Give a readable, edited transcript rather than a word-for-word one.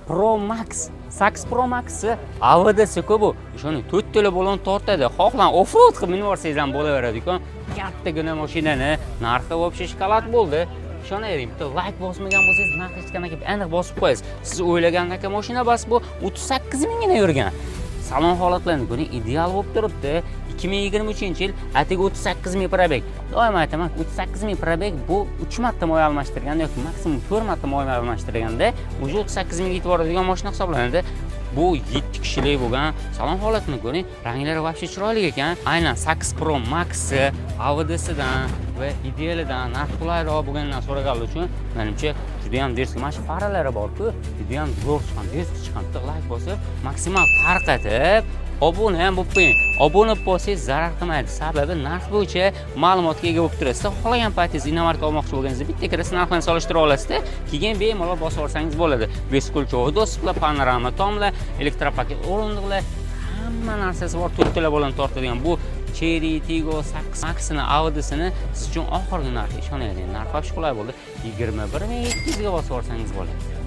Pro Max. Sax Pro Max'i AVD'si-ku bu. O'shaning 4 tala bo'lon tortadi. Xohlan off-road qilib minib borsangiz ham bo'laveradi-ku. Kattagina mashinani narxi вообще shokolad bo'ldi. Ishonavering, bitta like bosmagan bo'lsangiz, narx hech qanaqa aniq bosib qo'yasiz. Siz o'ylagandek mashina bas bu 38 mingga yurgan. Salon holatlarini ko'ring, ideal bo'lib turibdi. 2023-yil atiga 38 ming probeg. Doim aytaman, 38 ming probeg bu 3 marta moy almashtirganda yoki maksimum 4 marta moy almashtirganda уже 38 ming yetib boradigan mashina hisoblanadi. Bu 7 kishilik bo'lgan. Salon holatini ko'ring, ranglari вообще chiroyli ekan. Aynan Sax Pro Max AVD'sidan va idealidan narx qulayroq bo'lganidan so'raganlar uchun menimcha juda ham derski. Mana shu faralari bor-ku, juda ham zo'r chiqqan, derski chiqqan. Like bosib, maksimal tarqatib obuna ham bo'lib qo'ying. Obuna bo'lsangiz zarar qilmaydi. Sababi narx bo'yicha ma'lumotga ega bo'lib turasiz. Xohlagan paytingiz inomarka olmoqchi bo'lganingizda bitta kirasiz, narxlarni solishtira olasizda, keyin bemalol bosib olsangiz bo'ladi. Beskulchoq dosklar, panorama tomlar, elektropaket o'rindiqlar, hamma narsasi bor. 4 tala bilan tortadigan bu Cherry Tiggo Sax Max'ni AVD'sini siz uchun oxirgi narxi, ishonavering. Narx qulay bo'ldi. 21 ming 200 ga bosib olsangiz bo'ladi.